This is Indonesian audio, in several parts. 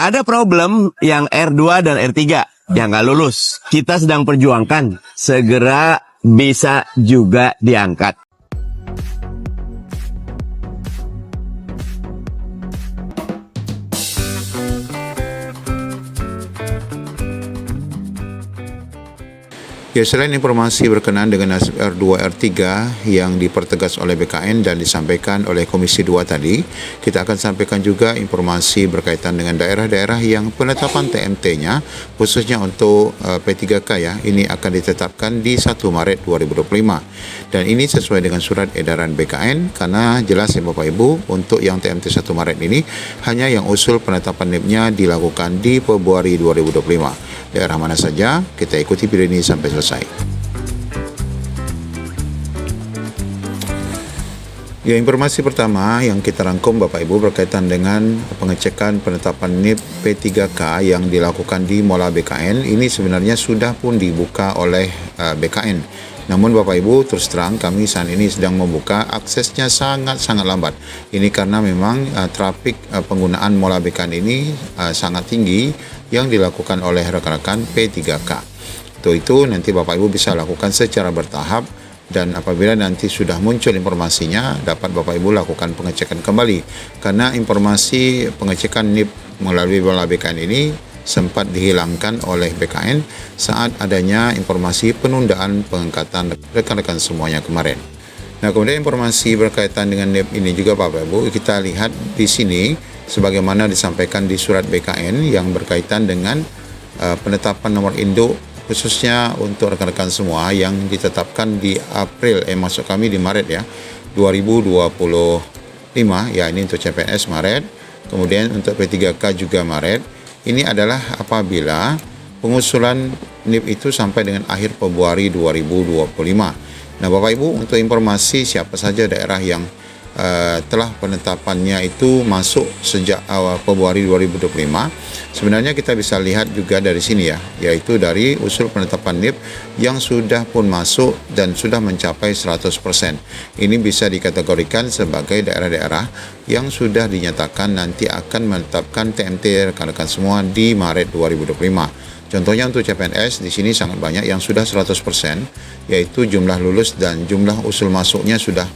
Ada problem yang R2 dan R3 yang nggak lulus. Kita sedang perjuangkan segera bisa juga diangkat. Ya, selain informasi berkenaan dengan nasib R2, R3 yang dipertegas oleh BKN dan disampaikan oleh Komisi 2 tadi, kita akan sampaikan juga informasi berkaitan dengan daerah-daerah yang penetapan TMT-nya, khususnya untuk P3K ya, ini akan ditetapkan di 1 Maret 2025. Dan ini sesuai dengan surat edaran BKN, karena jelas ya Bapak Ibu, untuk yang TMT 1 Maret ini, hanya yang usul penetapan NIP-nya dilakukan di Februari 2025. Daerah mana saja, kita ikuti video ini sampai selesai. Ya, informasi pertama yang kita rangkum Bapak Ibu berkaitan dengan pengecekan penetapan NIP P3K yang dilakukan di Mola BKN. Ini sebenarnya sudah pun dibuka oleh BKN. Namun Bapak Ibu, terus terang kami saat ini sedang membuka, aksesnya sangat-sangat lambat. Ini karena memang trafik penggunaan Mola BKN ini sangat tinggi yang dilakukan oleh rekan-rekan P3K. Itu nanti Bapak Ibu bisa lakukan secara bertahap, dan apabila nanti sudah muncul informasinya, dapat Bapak Ibu lakukan pengecekan kembali. Karena informasi pengecekan NIP melalui Mola BKN ini sempat dihilangkan oleh BKN saat adanya informasi penundaan pengangkatan rekan-rekan semuanya kemarin. Nah, kemudian informasi berkaitan dengan NIP ini juga Bapak Ibu, kita lihat di sini sebagaimana disampaikan di surat BKN yang berkaitan dengan penetapan nomor induk khususnya untuk rekan-rekan semua yang ditetapkan di April, maksud kami di Maret ya, 2025 ya, ini untuk CPNS Maret, kemudian untuk P3K juga Maret. Ini adalah apabila pengusulan NIP itu sampai dengan akhir Februari 2025. Nah Bapak Ibu, untuk informasi siapa saja daerah yang telah penetapannya itu masuk sejak awal Februari 2025, sebenarnya kita bisa lihat juga dari sini ya, yaitu dari usul penetapan NIP yang sudah pun masuk dan sudah mencapai 100%. Ini bisa dikategorikan sebagai daerah-daerah yang sudah dinyatakan nanti akan menetapkan TMT rekan-rekan semua di Maret 2025. Contohnya untuk CPNS di sini sangat banyak yang sudah 100%, yaitu jumlah lulus dan jumlah usul masuknya sudah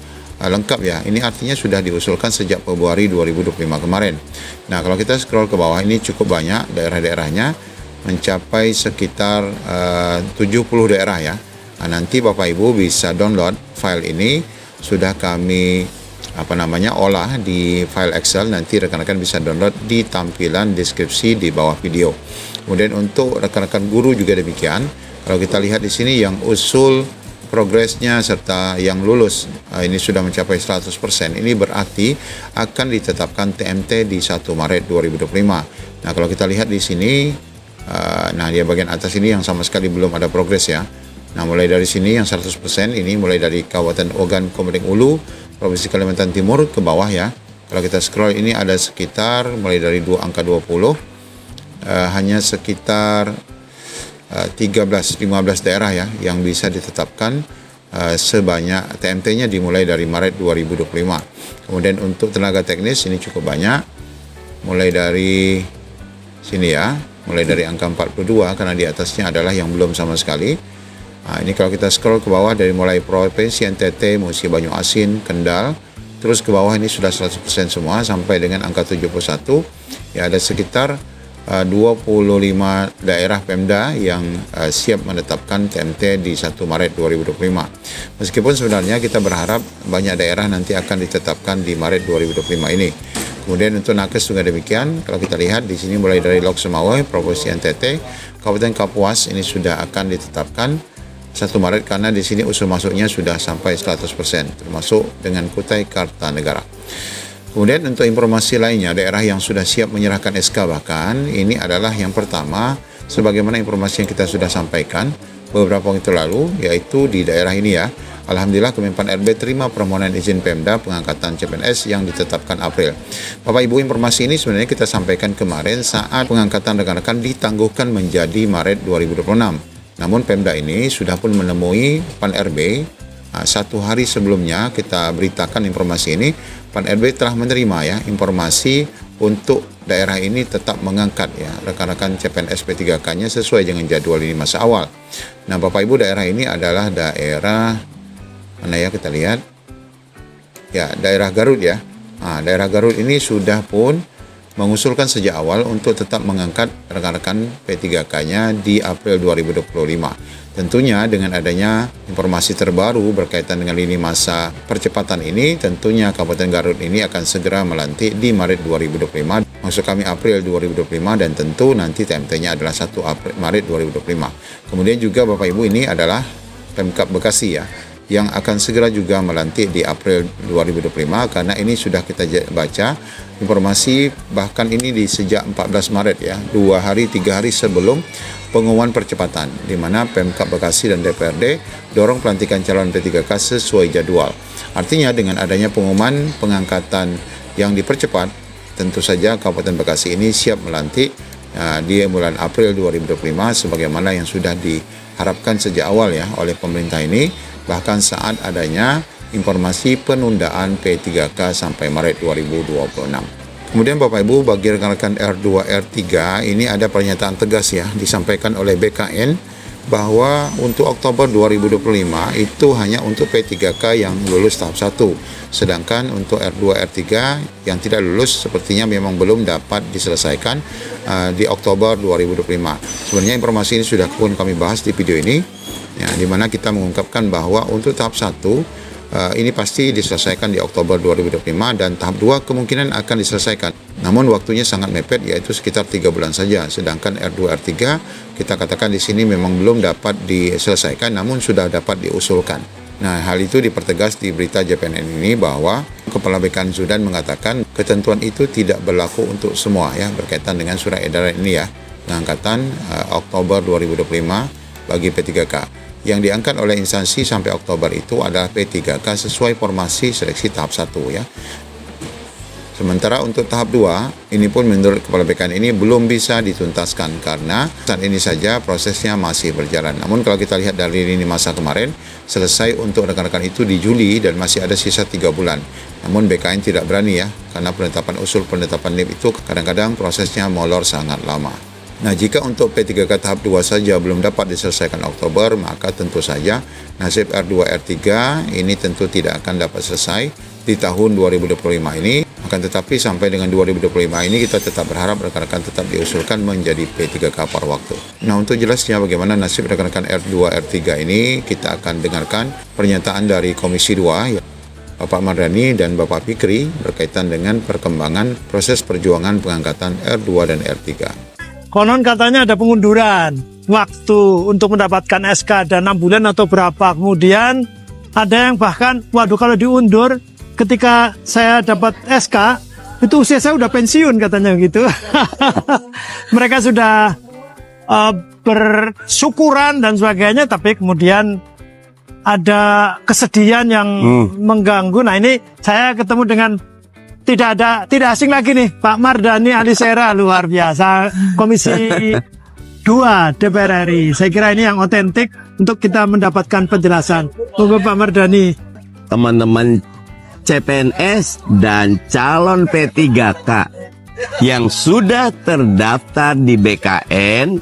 lengkap ya. Ini artinya sudah diusulkan sejak Februari 2025 kemarin. Nah, kalau kita scroll ke bawah ini cukup banyak daerah-daerahnya, mencapai sekitar 70 daerah ya. Nah, nanti Bapak Ibu bisa download file ini, sudah kami olah di file Excel, nanti rekan-rekan bisa download di tampilan deskripsi di bawah video. Kemudian untuk rekan-rekan guru juga demikian. Kalau kita lihat di sini yang usul progresnya serta yang lulus ini sudah mencapai 100%. Ini berarti akan ditetapkan TMT di 1 Maret 2025. Nah, kalau kita lihat di sini, nah di bagian atas ini yang sama sekali belum ada progres ya. Nah, mulai dari sini yang 100% ini mulai dari Kabupaten Ogan Komering Ulu, Provinsi Kalimantan Timur ke bawah ya. Kalau kita scroll ini ada sekitar mulai dari angka 20, hanya sekitar 13-15 daerah ya yang bisa ditetapkan sebanyak TMT-nya dimulai dari Maret 2025. Kemudian untuk tenaga teknis ini cukup banyak, mulai dari sini ya, mulai dari angka 42 karena di atasnya adalah yang belum sama sekali. Nah, ini kalau kita scroll ke bawah dari mulai Provinsi NTT, Musi Banyu Asin, Kendal, terus ke bawah ini sudah 100% semua sampai dengan angka 71. Ya, ada sekitar 25 daerah Pemda yang siap menetapkan TMT di 1 Maret 2025. Meskipun sebenarnya kita berharap banyak daerah nanti akan ditetapkan di Maret 2025 ini. Kemudian untuk nakes juga demikian. Kalau kita lihat di sini mulai dari Lok Sumawe, Provinsi NTT, Kabupaten Kapuas ini sudah akan ditetapkan 1 Maret karena di sini usul masuknya sudah sampai 100%, termasuk dengan Kutai Kartanegara. Kemudian untuk informasi lainnya, daerah yang sudah siap menyerahkan SK bahkan, ini adalah yang pertama, sebagaimana informasi yang kita sudah sampaikan beberapa waktu lalu, yaitu di daerah ini ya. Alhamdulillah Kemenpan RB terima permohonan izin Pemda pengangkatan CPNS yang ditetapkan April. Bapak Ibu, informasi ini sebenarnya kita sampaikan kemarin saat pengangkatan rekan-rekan ditangguhkan menjadi Maret 2026. Namun Pemda ini sudah pun menemui Pan RB. Satu hari sebelumnya kita beritakan informasi ini, Pan RB telah menerima ya informasi untuk daerah ini tetap mengangkat ya rekan-rekan CPNS P3K-nya sesuai dengan jadwal ini masa awal. Nah, Bapak Ibu, daerah ini adalah daerah mana ya, kita lihat. Ya, daerah Garut ya. Nah, daerah Garut ini sudah pun mengusulkan sejak awal untuk tetap mengangkat rekan-rekan P3K-nya di April 2025. Tentunya dengan adanya informasi terbaru berkaitan dengan lini masa percepatan ini, tentunya Kabupaten Garut ini akan segera melantik di Maret 2025. Maksud kami April 2025, dan tentu nanti TMT-nya adalah 1 Maret 2025. Kemudian juga Bapak Ibu, ini adalah Pemkab Bekasi ya, yang akan segera juga melantik di April 2025, karena ini sudah kita baca informasi bahkan ini di sejak 14 Maret ya, 3 hari sebelum pengumuman percepatan, di mana Pemkab Bekasi dan DPRD dorong pelantikan calon P3K sesuai jadwal. Artinya dengan adanya pengumuman pengangkatan yang dipercepat, tentu saja Kabupaten Bekasi ini siap melantik di bulan April 2025 sebagaimana yang sudah diharapkan sejak awal ya oleh pemerintah ini, bahkan saat adanya informasi penundaan P3K sampai Maret 2026. Kemudian Bapak Ibu, bagi rekan-rekan R2, R3 ini ada pernyataan tegas ya disampaikan oleh BKN bahwa untuk Oktober 2025 itu hanya untuk P3K yang lulus tahap 1. Sedangkan untuk R2, R3 yang tidak lulus sepertinya memang belum dapat diselesaikan di Oktober 2025. Sebenarnya informasi ini sudah pun kami bahas di video ini ya, di mana kita mengungkapkan bahwa untuk tahap 1 ini pasti diselesaikan di Oktober 2025, dan tahap 2 kemungkinan akan diselesaikan. Namun waktunya sangat mepet, yaitu sekitar 3 bulan saja. Sedangkan R2, R3 kita katakan di sini memang belum dapat diselesaikan, namun sudah dapat diusulkan. Nah, hal itu dipertegas di berita JPNN ini bahwa Kepala BKN Sudan mengatakan ketentuan itu tidak berlaku untuk semua ya, berkaitan dengan surat edaran ini ya, pengangkatan Oktober 2025 bagi P3K. Yang diangkat oleh instansi sampai Oktober itu adalah P3K sesuai formasi seleksi tahap 1 ya. Sementara untuk tahap 2, ini pun menurut Kepala BKN ini belum bisa dituntaskan karena saat ini saja prosesnya masih berjalan. Namun kalau kita lihat dari lini masa kemarin, selesai untuk rekan-rekan itu di Juli dan masih ada sisa 3 bulan. Namun BKN tidak berani ya, karena usul penetapan NIP itu kadang-kadang prosesnya molor sangat lama. Nah, jika untuk P3K tahap 2 saja belum dapat diselesaikan Oktober, maka tentu saja nasib R2, R3 ini tentu tidak akan dapat selesai di tahun 2025 ini. Akan tetapi sampai dengan 2025 ini kita tetap berharap rekan-rekan tetap diusulkan menjadi P3K par waktu. Nah, untuk jelasnya bagaimana nasib rekan-rekan R2, R3 ini, kita akan dengarkan pernyataan dari Komisi 2 ya, Bapak Mardani dan Bapak Fikri berkaitan dengan perkembangan proses perjuangan pengangkatan R2 dan R3. Konon katanya ada pengunduran waktu untuk mendapatkan SK ada 6 bulan atau berapa. Kemudian ada yang bahkan, waduh kalau diundur ketika saya dapat SK, itu usia saya udah pensiun katanya gitu. Mereka sudah bersyukuran dan sebagainya, tapi kemudian ada kesedihan yang mengganggu. Nah, ini saya ketemu dengan tidak asing lagi nih, Pak Mardani Alisera, luar biasa, Komisi 2 DPR RI. Saya kira ini yang otentik untuk kita mendapatkan penjelasan. Monggo Pak Mardani. Teman-teman CPNS dan calon P3K yang sudah terdaftar di BKN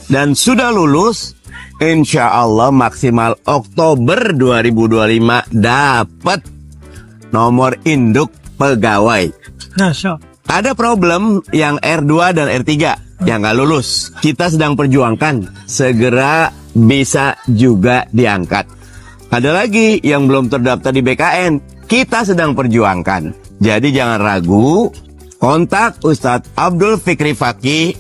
dan sudah lulus, insya Allah maksimal Oktober 2025 dapat nomor induk pegawai. Nah, so. Ada problem yang R2 dan R3 yang nggak lulus. Kita sedang perjuangkan segera bisa juga diangkat. Ada lagi yang belum terdaftar di BKN. Kita sedang perjuangkan. Jadi jangan ragu, kontak Ustadz Abdul Fikri Fakih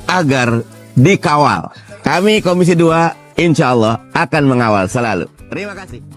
agar dikawal. Kami Komisi 2 insya Allah akan mengawal selalu. Terima kasih.